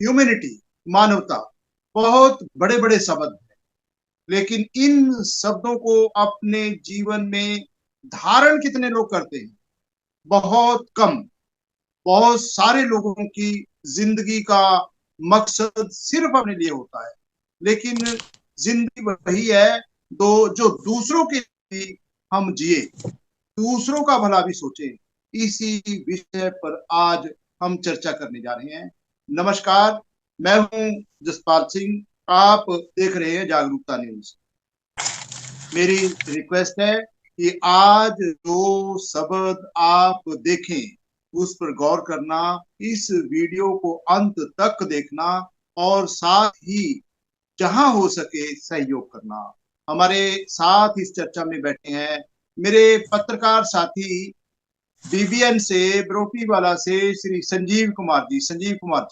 Humanity, मानवता, बहुत बड़े बड़े शब्द हैं, लेकिन इन शब्दों को अपने जीवन में धारण कितने लोग करते हैं? बहुत कम। बहुत सारे लोगों की जिंदगी का मकसद सिर्फ अपने लिए होता है, लेकिन जिंदगी वही है जो दूसरों के लिए हम जिए, दूसरों का भला भी सोचे। इसी विषय पर आज हम चर्चा करने जा रहे हैं। नमस्कार, मैं हूं जसपाल सिंह। आप देख रहे हैं जागरूकता न्यूज। मेरी रिक्वेस्ट है कि आज जो शब्द आप देखें उस पर गौर करना, इस वीडियो को अंत तक देखना और साथ ही जहां हो सके सहयोग करना। हमारे साथ इस चर्चा में बैठे हैं मेरे पत्रकार साथी बीबीएन से, बरोटीवाला से श्री संजीव कुमार जी। संजीव कुमार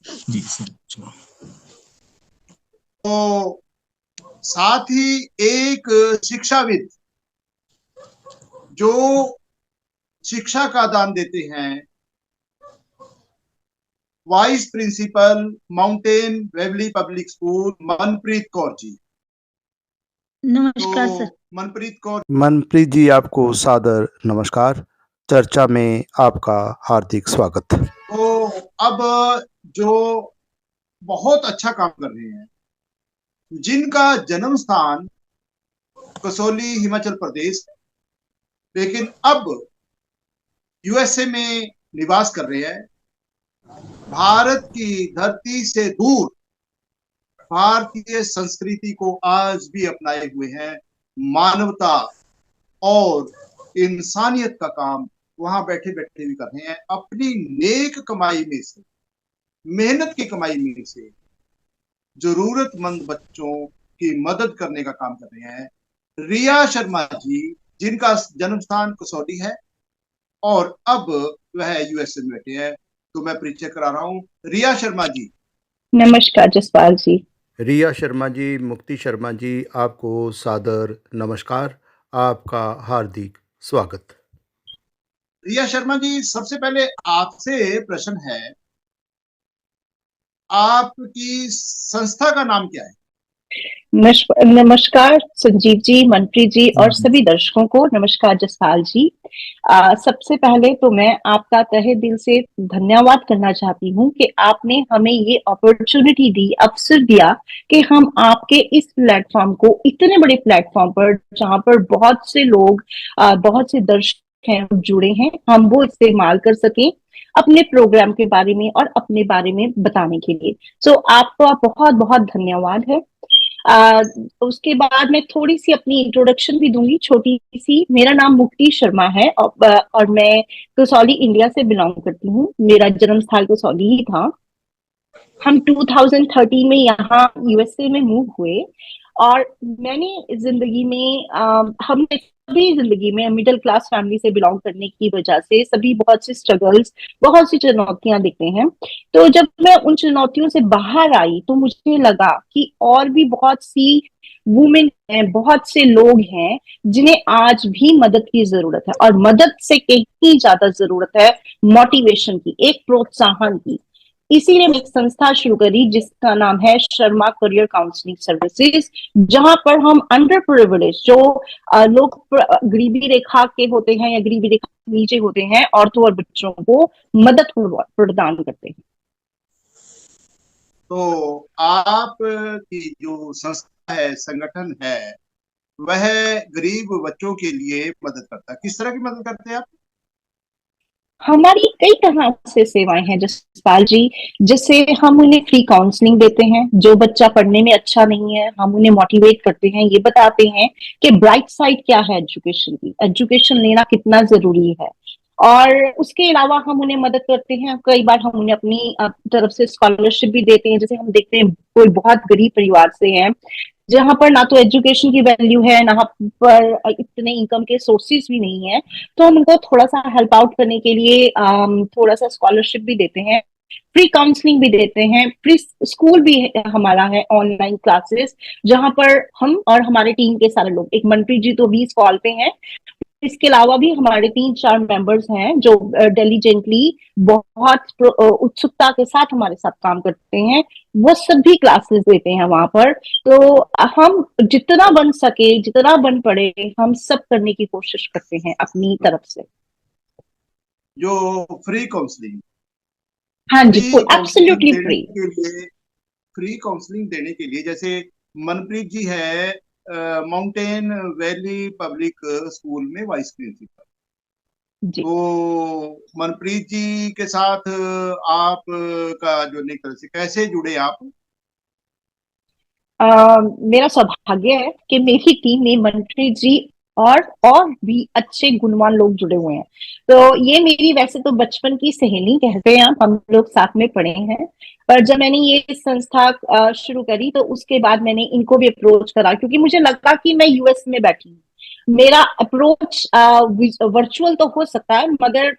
जी जी तो साथ ही एक शिक्षाविद जो शिक्षा का दान देते हैं, vice principal mountain वेवली public school, Manpreet Kaur ji. नमस्कार सर। मनप्रीत जी, आपको सादर नमस्कार। चर्चा में आपका हार्दिक स्वागत। तो अब जो बहुत अच्छा काम कर रहे हैं, जिनका जन्म स्थान कसौली हिमाचल प्रदेश, लेकिन अब यूएसए में निवास कर रहे हैं, भारत की धरती से दूर भारतीय संस्कृति को आज भी अपनाए हुए हैं, मानवता और इंसानियत का काम वहां बैठे बैठे भी कर रहे हैं। अपनी नेक कमाई में से, मेहनत की कमाई में से जरूरतमंद बच्चों की मदद करने का काम कर रहे हैं रिया शर्मा जी, जिनका जन्म स्थान कसौली है और अब वह यूएसए में बैठे हैं। तो मैं परिचय करा रहा हूँ रिया शर्मा जी। नमस्कार जसपाल जी। रिया शर्मा जी, मुक्ति शर्मा जी, आपको सादर नमस्कार, आपका हार्दिक स्वागत। रिया शर्मा जी, सबसे पहले आपसे प्रश्न है, आपकी संस्था का नाम क्या है? नमस्कार संजीव जी, मनप्रीत जी और सभी दर्शकों को नमस्कार जसपाल जी। सबसे पहले तो मैं आपका तहे दिल से धन्यवाद करना चाहती हूँ कि आपने हमें ये अपॉर्चुनिटी दी, अवसर दिया कि हम आपके इस प्लेटफॉर्म को, इतने बड़े प्लेटफॉर्म पर जहाँ पर बहुत से लोग, बहुत से दर्शक हैं जुड़े हैं, हम वो इस्तेमाल कर सकें अपने प्रोग्राम के बारे में और अपने बारे में बताने के लिए। सो आपका बहुत बहुत धन्यवाद है। उसके बाद मैं थोड़ी सी अपनी इंट्रोडक्शन भी दूंगी, छोटी सी। मेरा नाम मुक्ति शर्मा है और मैं कसौली इंडिया से बिलोंग करती हूँ। मेरा जन्म स्थल कसौली ही था। हम 2013 में यहाँ यूएसए में मूव हुए और मैंने जिंदगी में हमने सभी जिंदगी में मिडिल क्लास फैमिली से बिलोंग करने की वजह से सभी बहुत सी स्ट्रगल्स, बहुत सी चुनौतियां देखते हैं। तो जब मैं उन चुनौतियों से बाहर आई तो मुझे लगा कि और भी बहुत सी वुमेन हैं, बहुत से लोग हैं जिन्हें आज भी मदद की जरूरत है, और मदद से कहीं ज्यादा जरूरत है मोटिवेशन की, एक प्रोत्साहन की। इसीलिए मैं एक संस्था शुरू करी जिसका नाम है शर्मा करियर काउंसलिंग सर्विसेज, जहां पर हम अंडर प्रिविलेज जो लोग गरीबी रेखा के होते हैं या गरीबी रेखा नीचे होते हैं, औरतों और बच्चों को मदद प्रदान करते हैं। तो आप की जो संस्था है, संगठन है, वह गरीब बच्चों के लिए मदद करता है। किस तरह की मदद करते हैं आप? हमारी कई तरह से सेवाएं हैं जसपाल जी। जैसे हम उन्हें फ्री काउंसलिंग देते हैं, जो बच्चा पढ़ने में अच्छा नहीं है हम उन्हें मोटिवेट करते हैं, ये बताते हैं कि ब्राइट साइड क्या है एजुकेशन की, एजुकेशन लेना कितना जरूरी है। और उसके अलावा हम उन्हें मदद करते हैं, कई बार हम उन्हें अपनी तरफ से स्कॉलरशिप भी देते हैं। जैसे हम देखते हैं कोई बहुत गरीब परिवार से है जहां पर ना तो एजुकेशन की वैल्यू है, ना पर इतने इनकम के सोर्सेज भी नहीं है, तो हम उनको थोड़ा सा हेल्प आउट करने के लिए थोड़ा सा स्कॉलरशिप भी देते हैं, फ्री काउंसलिंग भी देते हैं, फ्री स्कूल भी हमारा है, ऑनलाइन क्लासेस, जहां पर हम और हमारे टीम के सारे लोग, एक मंत्री जी तो 20 कॉल पे हैं, इसके अलावा भी हमारे 3-4 मेंबर्स हैं जो डिलीजेंटली बहुत उत्सुकता के साथ हमारे साथ काम करते हैं। वो सभी क्लासेस देते हैं वहां पर। तो हम जितना बन सके, जितना बन पड़े, हम सब करने की कोशिश करते हैं अपनी तरफ से। जो फ्री काउंसलिंग हाँ जी, फ्री काउंसलिंग एब्सोल्युटली देने फ्री। के लिए फ्री काउंसलिंग देने के लिए, जैसे मनप्रीत जी है माउंटेन वैली पब्लिक स्कूल में वाइस प्रिंसिपल, जी। तो मनप्रीत जी के साथ आप का जुड़ने से कैसे जुड़े आप? मेरा सौभाग्य है कि मेरी टीम में मंत्री जी और भी अच्छे गुणवान लोग जुड़े हुए हैं। तो ये मेरी वैसे तो बचपन की सहेली कहते हैं, हम लोग साथ में पढ़े हैं। पर जब मैंने ये संस्था शुरू करी तो उसके बाद मैंने इनको भी अप्रोच करा, क्योंकि मुझे लगा कि मैं यूएस में बैठी हूँ, मेरा अप्रोच वर्चुअल तो हो सकता है मगर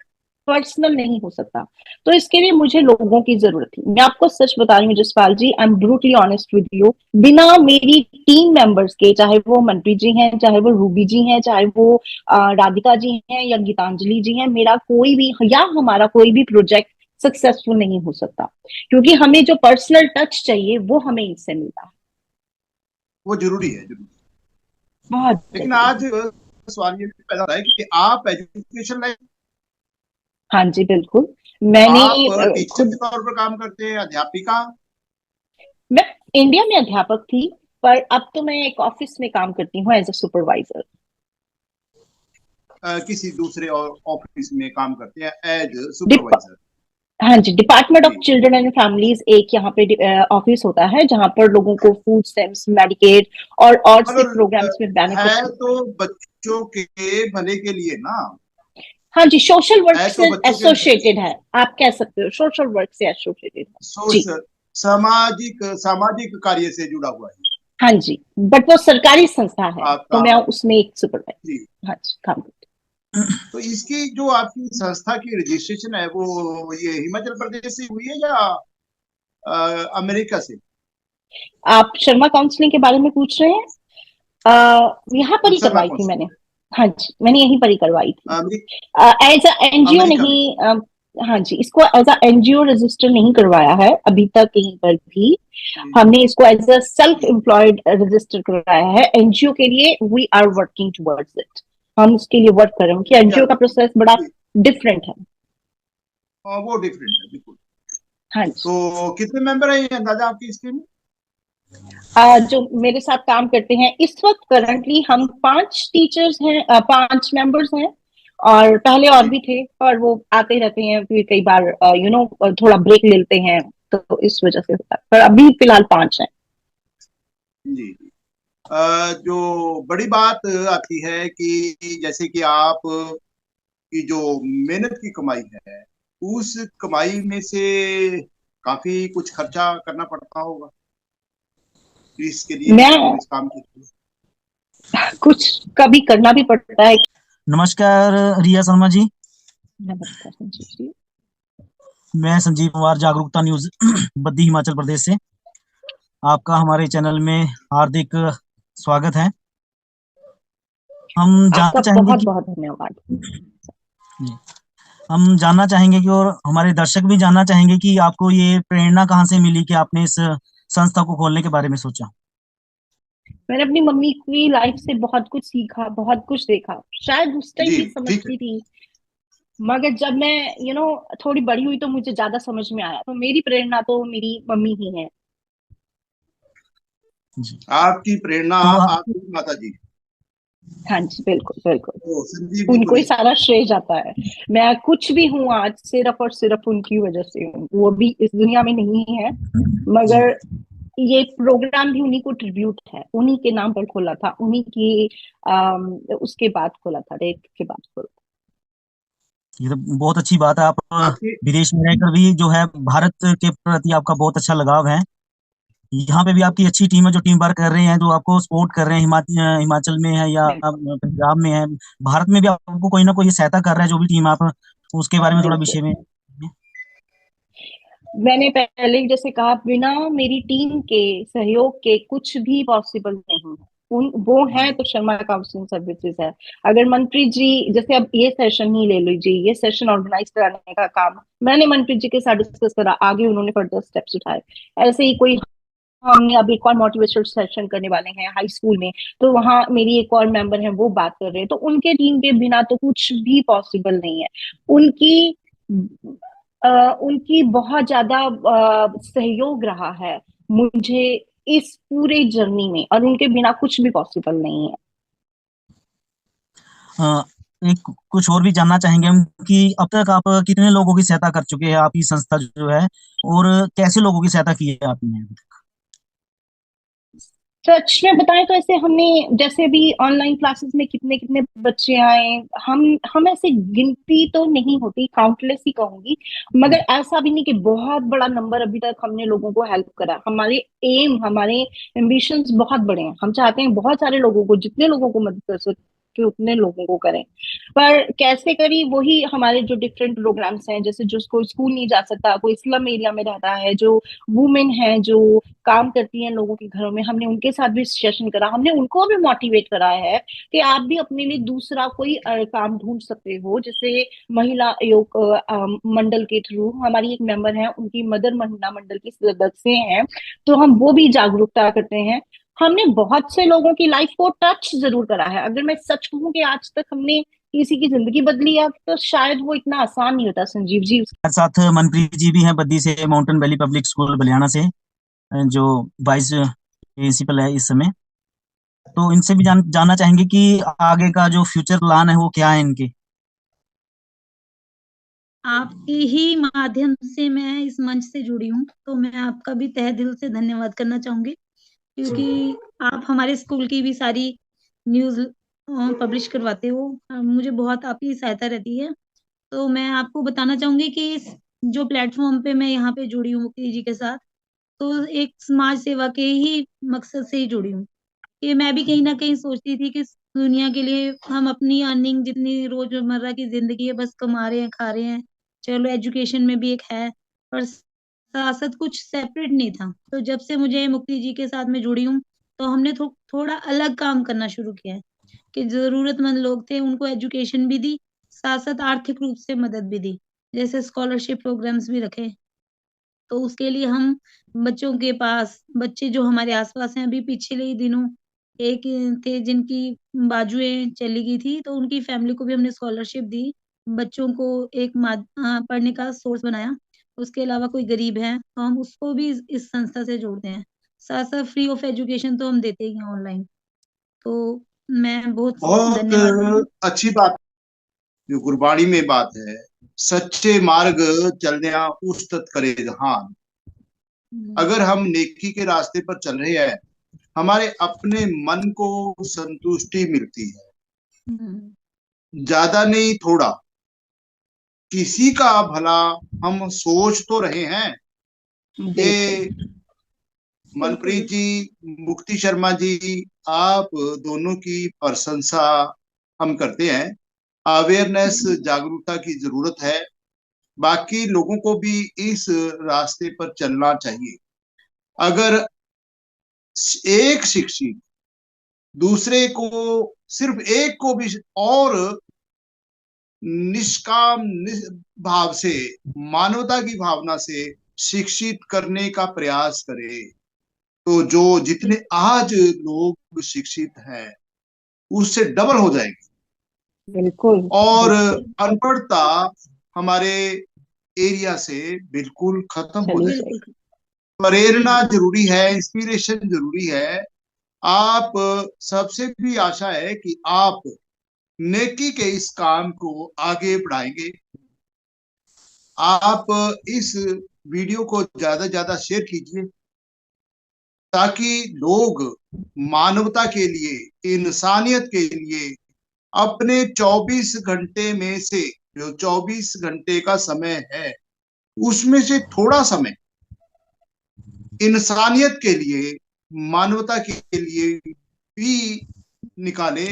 पर्सनल नहीं हो सकता। तो इसके लिए मुझे लोगों की जरूरत थी। मैं आपको सच बता रही हूँ Jaspal ji, I am brutally honest with you, बिना मेरी टीम मेंबर्स के, चाहे वो मनप्रीत जी हैं, चाहे वो रूबी जी हैं, चाहे वो राधिका जी हैं या गीतांजलि जी हैं, मेरा कोई भी या हमारा कोई भी प्रोजेक्ट सक्सेसफुल नहीं हो सकता, क्योंकि हमें जो पर्सनल टच चाहिए वो हमें इससे मिलता है। वो जरूरी है, जरूरी। बहुत लेकिन जरूरी आज है। सवाल ये पैदा होता है कि आप एजुकेशन लाइन, हाँ जी, बिल्कुल। मैंने आप टीचर के खुद, तौर पर काम करते हैं, अध्यापिका? मैं इंडिया में अध्यापक थी, पर अब तो मैं एक ऑफिस में काम करती हूँ एज अ सुपरवाइजर। किसी दूसरे ऑफिस में काम करते हैं एज सुपरवाइजर? हाँ जी, डिपार्टमेंट ऑफ जी। चिल्ड्रन एंड फैमिलीज एक यहाँ पे ऑफिस होता है जहाँ पर लोगों को फूड स्टैम्प्स, मेडिकेड और से मगर प्रोग्राम्स में है बेनिफिट्स मिलते हैं। तो बच्चों के भले के लिए ना, हाँ जी, सोशल वर्क है तो से बच्चों के एसोसिएटेड है, आप कह सकते हो सोशल वर्क से एसोसिएटेड है। जी। सोशल सामाजिक सामाजिक कार्य से जुड़ा हुआ है हाँ जी, बट वो सरकारी संस्था है, तो आपका। मैं उसमें एक जी। सुपरवाइजर, हाँ जी, काम करती तो इसकी जो आपकी संस्था की रजिस्ट्रेशन है वो ये हिमाचल प्रदेश से हुई है या अमेरिका से? हूँ। आप शर्मा काउंसलिंग के बारे में पूछ रहे हैं? यहाँ पर हम ही शर्मा करवाई थी मैंने। काउंसिलिंग हाँ जी, मैंने यहीं पर ही करवाई थी। America, as a NGO America में। नहीं, हाँ जी, इसको एज अ एनजीओ रजिस्टर नहीं करवाया है अभी तक कहीं पर भी। जी। हमने इसको एज अ सेल्फ जी। एम्प्लॉयड रजिस्टर करवाया है। एनजीओ के लिए we are working towards it, हम उसके लिए वर्क कर रहे हैं कि क्या एनजीओ का वर्किंग? प्रोसेस बड़ा जी। डिफरेंट है। वो डिफरेंट है बिल्कुल। हाँ जी। तो कितने मेंबर हैं ये अंदाजा आपकी इसके में? जो मेरे साथ काम करते हैं इस वक्त करंटली हम 5 टीचर्स हैं, 5 मेंबर्स हैं। और पहले और जी। भी थे, पर वो आते रहते हैं, फिर कई बार थोड़ा ब्रेक ले लेते हैं, तो इस वजह से होता है, पर अभी फिलहाल 5 हैं। जी। जो बड़ी बात आती है कि जैसे कि आप की जो मेहनत की कमाई है, उस कमाई में से काफी कुछ खर्चा करना पड़ता होगा इसके लिए, मैं इस काम के लिए। कुछ कभी करना भी पड़ता है। नमस्कार रिया शर्मा जी, नमस्कार संजीव जी। मैं संजीव कुमार, जागरूकता न्यूज बद्दी हिमाचल प्रदेश से। आपका हमारे चैनल में हार्दिक स्वागत है। हम आपका जानना चाहेंगे बहुत कि बहुत धन्यवाद। जी, हम जानना चाहेंगे कि और हमारे दर्शक भी जानना चाहेंगे कि आपको ये प्रेरणा कहाँ से मिली कि आपने इस संस्था को खोलने के बारे में सोचा। मैंने अपनी मम्मी की लाइफ से बहुत कुछ सीखा, बहुत कुछ देखा, शायद उस टाइम जी। नहीं ठीक है। समझती थी, मगर जब मैं थोड़ी बड़ी हुई तो मुझे ज्यादा समझ में आया। तो मेरी प्रेरणा तो मेरी मम्मी ही है। जी, आपकी प्रेरणा तो आपकी माता जी। हाँ जी, बिल्कुल बिल्कुल, तो संजीव जी उनको ही बोलिए। सारा श्रेय जाता है। मैं कुछ भी हूँ आज सिर्फ और सिर्फ उनकी वजह से हूँ। वो भी इस दुनिया में नहीं है, जी, मगर ये प्रोग्राम भी उन्हीं को ट्रिब्यूट है, उन्हीं के नाम पर खोला था, उन्हीं की उसके बाद खोला था, डेथ के बाद खोला था। ये तो बहुत अच्छी बात है। आप आपकी विदेश में रहकर भी जो है भारत के प्रति आपका बहुत अच्छा लगाव है। यहाँ पे भी आपकी अच्छी टीम है जो टीम वर्क कर रहे हैं, जो आपको सपोर्ट कर रहे हैं, हिमाचल में है या बिल्कुल पंजाब में है, भारत में भी आपको कोई ना कोई सहायता कर रहा है, जो भी टीम आप उसके बारे में थोड़ा बिल्कुल। विषय में। मैंने पहले जैसे कहा, बिना मेरी टीम के सहयोग के कुछ भी पॉसिबल नहीं है। वो है तो शर्मा काउंसलिंग सर्विसेज है। अगर मंत्री जी, जैसे अब ये सेशन ही ले लीजिए, ये सेशन ऑर्गेनाइज कराने का काम मैंने मंत्री जी के साथ डिस्कस करा, आगे उन्होंने फर्दर स्टेप्स उठाए। ऐसे ही कोई, हमने अभी एक और मोटिवेशनल सेशन करने वाले हैं हाई स्कूल में, तो वहां मेरी एक और मेंबर है वो बात कर रहे हैं, तो उनके टीम के बिना तो कुछ भी पॉसिबल नहीं है। उनकी उनकी बहुत ज्यादा सहयोग रहा है मुझे इस पूरे जर्नी में, और उनके बिना कुछ भी पॉसिबल नहीं है। एक कुछ और भी जानना चाहेंगे हम कि अब तक आप कितने लोगों की सहायता कर चुके हैं आपकी संस्था जो है, और कैसे लोगों की सहायता की है आपने अभी तक? सच में बताएं तो ऐसे हमने, जैसे भी ऑनलाइन क्लासेस में कितने कितने बच्चे आए, हम ऐसे गिनती तो नहीं होती, काउंटलेस ही कहूंगी, मगर ऐसा भी नहीं कि बहुत बड़ा नंबर अभी तक हमने लोगों को हेल्प करा। हमारे एम्बिशंस बहुत बड़े हैं, हम चाहते हैं बहुत सारे लोगों को, जितने लोगों को मदद कर सके उतने लोगों को करें। पर कैसे करी, वही हमारे जो डिफरेंट प्रोग्राम्स हैं, जैसे जो कोई स्कूल नहीं जा सकता, कोई स्लम एरिया में रहता है, जो वुमेन है जो काम करती हैं लोगों के घरों में, हमने उनके साथ भी सेशन करा। हमने उनको भी मोटिवेट कराया है कि आप भी अपने लिए दूसरा कोई काम ढूंढ सकते हो। जैसे महिला आयोग मंडल के थ्रू हमारी एक मेंबर है, उनकी मदर महिला मंडल की सदस्य हैं, तो हम वो भी जागरूकता करते हैं। हमने बहुत से लोगों की लाइफ को टच जरूर करा है। अगर मैं सच कहूं कि आज तक हमने किसी की जिंदगी बदली है तो शायद वो इतना आसान नहीं होता संजीव जी। हमारे साथ मनप्रीत जी भी हैं बद्दी से, mountain valley public school Baliana से, जो वाइस प्रिंसिपल है इस समय। तो इनसे भी जानना चाहेंगे कि आगे का जो फ्यूचर प्लान है वो क्या है इनके। आपके ही माध्यम से मैं इस मंच से जुड़ी हूँ, तो मैं आपका भी तहे दिल से धन्यवाद करना चाहूंगी, क्योंकि आप हमारे स्कूल की भी सारी न्यूज पब्लिश करवाते हो। मुझे बहुत आपकी सहायता रहती है। तो मैं आपको बताना चाहूंगी कि इस जो प्लेटफॉर्म पे मैं यहाँ पे जुड़ी हूँ मुक्ति जी के साथ, तो एक समाज सेवा के ही मकसद से ही जुड़ी हूँ। कि मैं भी कहीं ना कहीं सोचती थी कि दुनिया के लिए हम अपनी अर्निंग, जितनी रोजमर्रा की जिंदगी है, बस कमा रहे हैं, खा रहे हैं, चलो एजुकेशन में भी एक है, पर साथ साथ कुछ सेपरेट नहीं था। तो जब से मुझे मुक्ति जी के साथ में जुड़ी हूँ, तो हमने थोड़ा अलग काम करना शुरू किया है कि जरूरतमंद लोग थे उनको एजुकेशन भी दी, साथ साथ आर्थिक रूप से मदद भी दी, जैसे स्कॉलरशिप प्रोग्राम्स भी रखे। तो उसके लिए हम बच्चों के पास, बच्चे जो हमारे आसपास हैं, अभी पिछले ही दिनों एक थे जिनकी बाजुएं चली गई थी, तो उनकी फैमिली को भी हमने स्कॉलरशिप दी, बच्चों को एक पढ़ने का सोर्स बनाया। उसके अलावा कोई गरीब है तो हम उसको भी इस संस्था से जोड़ते हैं। साथ साथ फ्री ऑफ एजुकेशन तो हम देते ही हैं ऑनलाइन। तो मैं बहुत धन्यवाद। अच्छी बात जो गुरबाणी में बात है, सच्चे मार्ग चलने उस्तत करे जहान। अगर हम नेकी के रास्ते पर चल रहे हैं, हमारे अपने मन को संतुष्टि मिलती है, ज्यादा नहीं थोड़ा, किसी का भला हम सोच तो रहे हैं। ये मनप्रीत जी, मुक्ति शर्मा जी, आप दोनों की प्रशंसा हम करते हैं। अवेयरनेस, जागरूकता की जरूरत है। बाकी लोगों को भी इस रास्ते पर चलना चाहिए। अगर एक शिक्षित दूसरे को, सिर्फ एक को भी और निष्काम भाव से, मानवता की भावना से शिक्षित करने का प्रयास करे, तो जो जितने आज लोग शिक्षित हैं उससे डबल हो जाएगी। बिल्कुल। और अनपढ़ता हमारे एरिया से बिल्कुल खत्म हो जाएगी। प्रेरणा जरूरी है, इंस्पिरेशन जरूरी है। आप सबसे भी आशा है कि आप नेकी के इस काम को आगे बढ़ाएंगे। आप इस वीडियो को ज्यादा से ज्यादा शेयर कीजिए, ताकि लोग मानवता के लिए, इंसानियत के लिए अपने 24 घंटे में से, जो 24 घंटे का समय है, उसमें से थोड़ा समय इंसानियत के लिए, मानवता के लिए भी निकाले।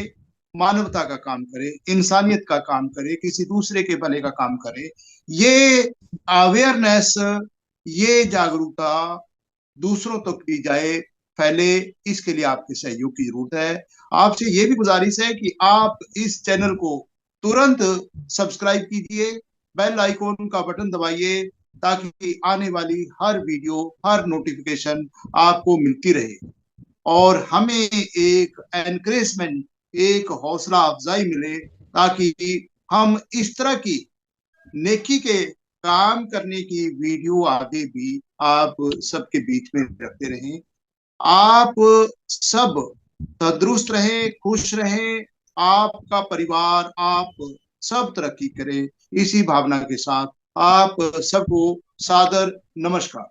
मानवता का काम करे, इंसानियत का काम करे, किसी दूसरे के भले का काम करे। ये अवेयरनेस, ये जागरूकता दूसरों तक दी जाए, पहले इसके लिए आपके सहयोग की जरूरत है। आपसे ये भी गुजारिश है कि आप इस चैनल को तुरंत सब्सक्राइब कीजिए, बेल आइकॉन का बटन दबाइए, ताकि आने वाली हर वीडियो, हर नोटिफिकेशन आपको मिलती रहे और हमें एक एनकरेजमेंट, एक हौसला अफजाई मिले, ताकि हम इस तरह की नेकी के काम करने की वीडियो आगे भी आप सबके बीच में रखते रहें। आप सब तंदुरुस्त रहें, खुश रहें, आपका परिवार, आप सब तरक्की करें, इसी भावना के साथ आप सबको सादर नमस्कार।